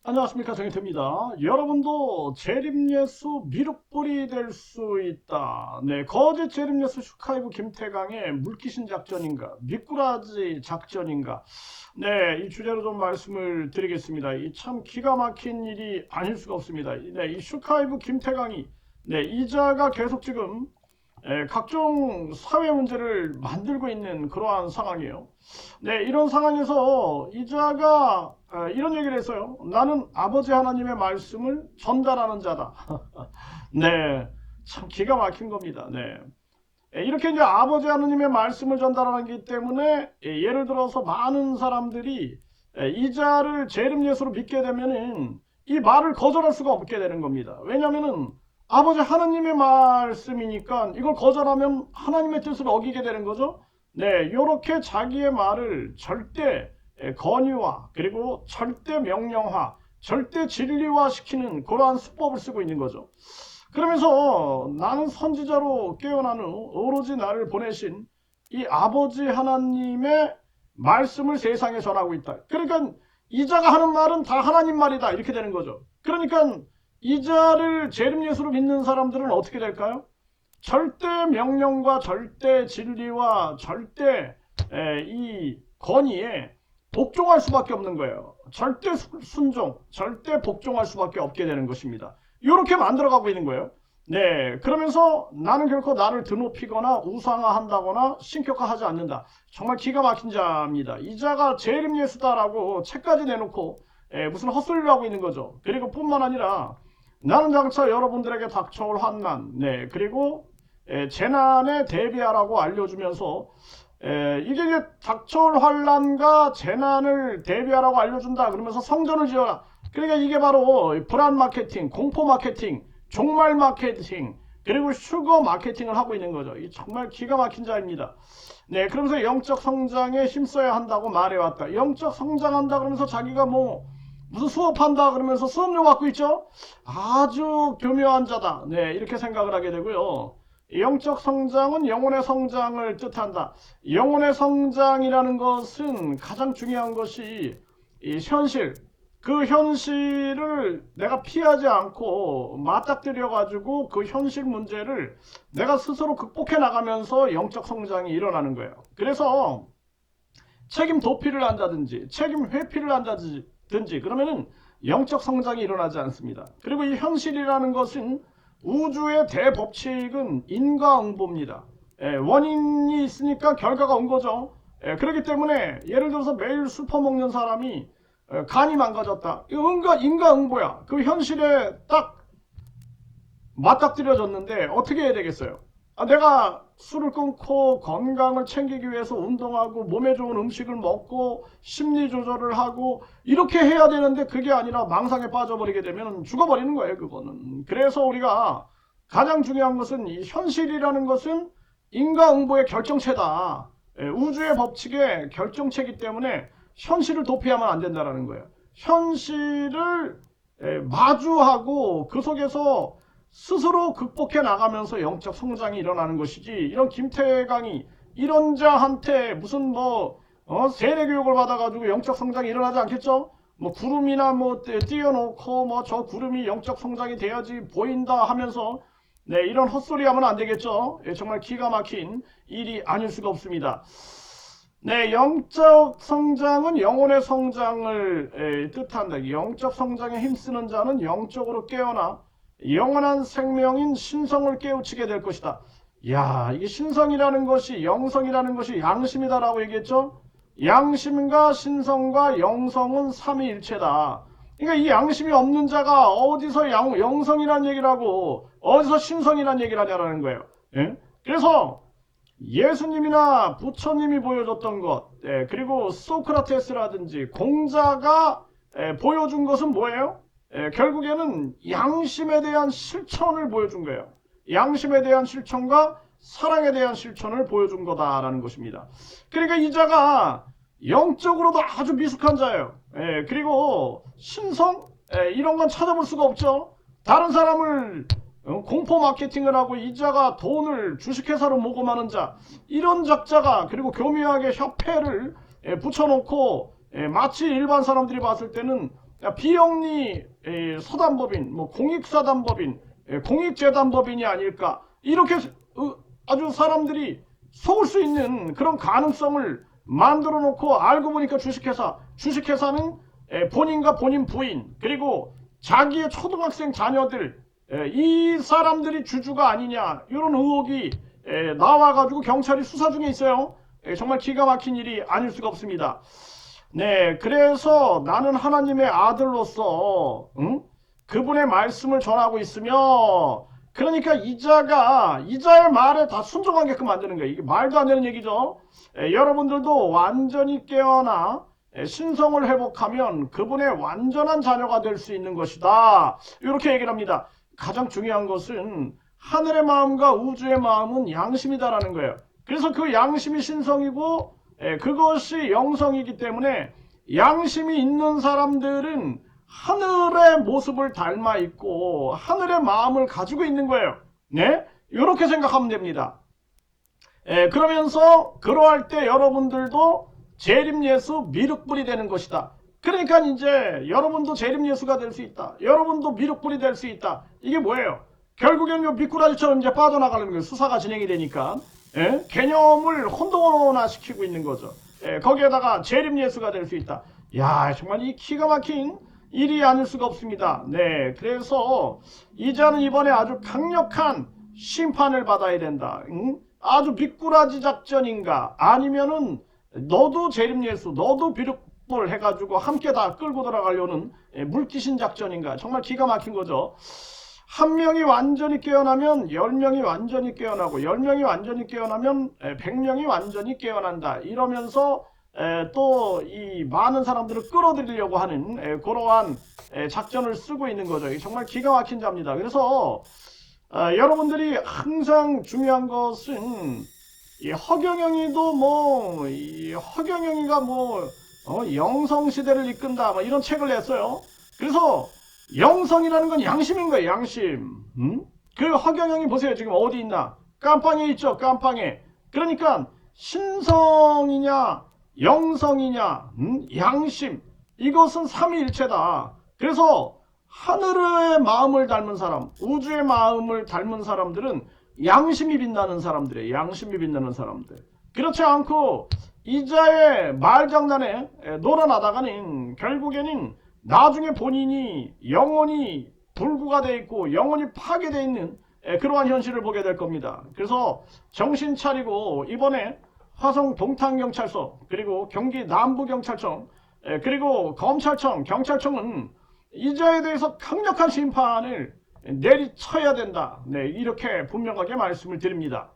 안녕하십니까, 정희태입니다. 여러분도 재림예수 미륵불이 될 수 있다. 네, 거짓 재림예수 슈카이브 김태강의 물귀신 작전인가 미꾸라지 작전인가, 네, 이 주제로 좀 말씀을 드리겠습니다. 이 참 기가 막힌 일이 아닐 수가 없습니다. 네, 이 슈카이브 김태강이, 네, 이자가 계속 지금 각종 사회 문제를 만들고 있는 그러한 상황이에요. 네, 이런 상황에서 이자가 이런 얘기를 했어요. 나는 아버지 하나님의 말씀을 전달하는 자다. 네, 참 기가 막힌 겁니다. 네. 이렇게 이제 아버지 하나님의 말씀을 전달하는 기 때문에 예를 들어서 많은 사람들이 이자를 재림 예수로 믿게 되면은 이 말을 거절할 수가 없게 되는 겁니다. 왜냐면은 아버지 하나님의 말씀이니까 이걸 거절하면 하나님의 뜻을 어기게 되는 거죠. 네, 이렇게 자기의 말을 절대 권유화, 그리고 절대 명령화, 절대 진리화 시키는 그러한 수법을 쓰고 있는 거죠. 그러면서 나는 선지자로 깨어난 후 오로지 나를 보내신 이 아버지 하나님의 말씀을 세상에 전하고 있다. 그러니까 이자가 하는 말은 다 하나님 말이다, 이렇게 되는 거죠. 그러니까 이자를 재림 예수로 믿는 사람들은 어떻게 될까요? 절대 명령과 절대 진리와 절대 이 건의에 복종할 수밖에 없는 거예요. 절대 순종, 절대 복종할 수밖에 없게 되는 것입니다. 이렇게 만들어가고 있는 거예요. 네, 그러면서 나는 결코 나를 드높이거나 우상화한다거나 신격화하지 않는다. 정말 기가 막힌 자입니다. 이 자가 재림 예수다라고 책까지 내놓고 무슨 헛소리를 하고 있는 거죠. 그리고 뿐만 아니라 나는 장차 여러분들에게 닥쳐올 환난, 네, 그리고 재난에 대비하라고 알려주면서 이게 이제 닥쳐올 환난과 재난을 대비하라고 알려준다 그러면서 성전을 지어라. 그러니까 이게 바로 불안 마케팅, 공포 마케팅, 종말 마케팅, 그리고 슈거 마케팅을 하고 있는 거죠. 이 정말 기가 막힌 자입니다. 네, 그러면서 영적 성장에 힘써야 한다고 말해왔다. 영적 성장한다 그러면서 자기가 뭐 무슨 수업한다 그러면서 수업료 받고 있죠. 아주 교묘한 자다. 네, 이렇게 생각을 하게 되고요. 영적 성장은 영혼의 성장을 뜻한다. 영혼의 성장이라는 것은 가장 중요한 것이 이 현실, 그 현실을 내가 피하지 않고 맞닥뜨려 가지고 그 현실 문제를 내가 스스로 극복해 나가면서 영적 성장이 일어나는 거예요. 그래서 책임 도피를 한다든지 책임 회피를 한다든지 그러면은 영적 성장이 일어나지 않습니다. 그리고 이 현실이라는 것은 우주의 대법칙은 인과응보입니다. 원인이 있으니까 결과가 온 거죠. 그렇기 때문에 예를 들어서 매일 술 퍼먹는 사람이 간이 망가졌다. 이거 인과응보야. 그 현실에 딱 맞닥뜨려졌는데 어떻게 해야 되겠어요? 내가 술을 끊고 건강을 챙기기 위해서 운동하고 몸에 좋은 음식을 먹고 심리 조절을 하고 이렇게 해야 되는데 그게 아니라 망상에 빠져버리게 되면 죽어버리는 거예요, 그거는. 그래서 우리가 가장 중요한 것은 이 현실이라는 것은 인과응보의 결정체다. 우주의 법칙의 결정체이기 때문에 현실을 도피하면 안 된다는 거예요. 현실을 마주하고 그 속에서 스스로 극복해 나가면서 영적 성장이 일어나는 것이지, 이런 김태강이 이런 자한테 무슨 세례 교육을 받아가지고 영적 성장이 일어나지 않겠죠? 뭐 구름이나 띄워놓고 저 구름이 영적 성장이 돼야지 보인다 하면서 네, 이런 헛소리 하면 안 되겠죠? 정말 기가 막힌 일이 아닐 수가 없습니다. 네, 영적 성장은 영혼의 성장을 뜻한다. 영적 성장에 힘쓰는 자는 영적으로 깨어나 영원한 생명인 신성을 깨우치게 될 것이다. 야, 이게 신성이라는 것이, 영성이라는 것이 양심이다라고 얘기했죠? 양심과 신성과 영성은 삼위일체다. 그러니까 이 양심이 없는 자가 어디서 영성이라는 얘기를 하고 어디서 신성이라는 얘기를 하냐라는 거예요. 예? 그래서 예수님이나 부처님이 보여줬던 것, 그리고 소크라테스라든지 공자가 보여준 것은 뭐예요? 결국에는 양심에 대한 실천을 보여준 거예요. 양심에 대한 실천과 사랑에 대한 실천을 보여준 거다라는 것입니다. 그러니까 이 자가 영적으로도 아주 미숙한 자예요. 그리고 신성? 이런 건 찾아볼 수가 없죠. 다른 사람을 공포 마케팅을 하고 이 자가 돈을 주식회사로 모금하는 자, 이런 작자가, 그리고 교묘하게 협회를 붙여놓고 마치 일반 사람들이 봤을 때는 비영리 사단법인, 뭐 공익사단법인, 공익재단법인이 아닐까 이렇게 아주 사람들이 속을 수 있는 그런 가능성을 만들어 놓고 알고 보니까 주식회사는 본인과 본인 부인 그리고 자기의 초등학생 자녀들 이 사람들이 주주가 아니냐 이런 의혹이 나와가지고 경찰이 수사 중에 있어요. 정말 기가 막힌 일이 아닐 수가 없습니다. 네, 그래서 나는 하나님의 아들로서 그분의 말씀을 전하고 있으며 그러니까 이자의 말에 다 순종하게끔 만드는 거예요. 이게 말도 안 되는 얘기죠. 여러분들도 완전히 깨어나 신성을 회복하면 그분의 완전한 자녀가 될 수 있는 것이다. 이렇게 얘기를 합니다. 가장 중요한 것은 하늘의 마음과 우주의 마음은 양심이다라는 거예요. 그래서 그 양심이 신성이고 그것이 영성이기 때문에 양심이 있는 사람들은 하늘의 모습을 닮아 있고 하늘의 마음을 가지고 있는 거예요. 네? 이렇게 생각하면 됩니다. 그러면서 그러할 때 여러분들도 재림예수 미륵불이 되는 것이다. 그러니까 이제 여러분도 재림예수가 될 수 있다. 여러분도 미륵불이 될 수 있다. 이게 뭐예요? 결국엔 요 미꾸라지처럼 이제 빠져나가는 거예요. 수사가 진행이 되니까. 개념을 혼돈화시키고 있는 거죠. 거기에다가 재림예수가 될 수 있다. 야, 정말 이 기가 막힌 일이 아닐 수가 없습니다. 네, 그래서 이자는 이번에 아주 강력한 심판을 받아야 된다. 아주 미꾸라지 작전인가 아니면은 너도 재림예수 너도 비륵불 해가지고 함께 다 끌고 들어가려는 물귀신 작전인가. 정말 기가 막힌 거죠. 한 명이 완전히 깨어나면 10명이 완전히 깨어나고 10명이 완전히 깨어나면 100명이 완전히 깨어난다. 이러면서 또 이 많은 사람들을 끌어들이려고 하는 그러한 작전을 쓰고 있는 거죠. 정말 기가 막힌 자입니다. 그래서 여러분들이 항상 중요한 것은 이 허경영이도 뭐 이 허경영이가 뭐 영성시대를 이끈다 뭐 이런 책을 냈어요. 그래서 영성이라는 건 양심인 거예요. 양심. 그 허경영이 보세요. 지금 어디 있나? 깜빵에 있죠. 깜빵에. 그러니까 신성이냐 영성이냐 양심 이것은 삼위일체다. 그래서 하늘의 마음을 닮은 사람 우주의 마음을 닮은 사람들은 양심이 빛나는 사람들이에요. 양심이 빛나는 사람들. 그렇지 않고 이자의 말장난에 놀아나다가는 결국에는 나중에 본인이 영원히 불구가 되어 있고 영원히 파괴되어 있는 그러한 현실을 보게 될 겁니다. 그래서 정신 차리고 이번에 화성 동탄경찰서 그리고 경기 남부경찰청 그리고 검찰청 경찰청은 이자에 대해서 강력한 심판을 내리쳐야 된다. 네, 이렇게 분명하게 말씀을 드립니다.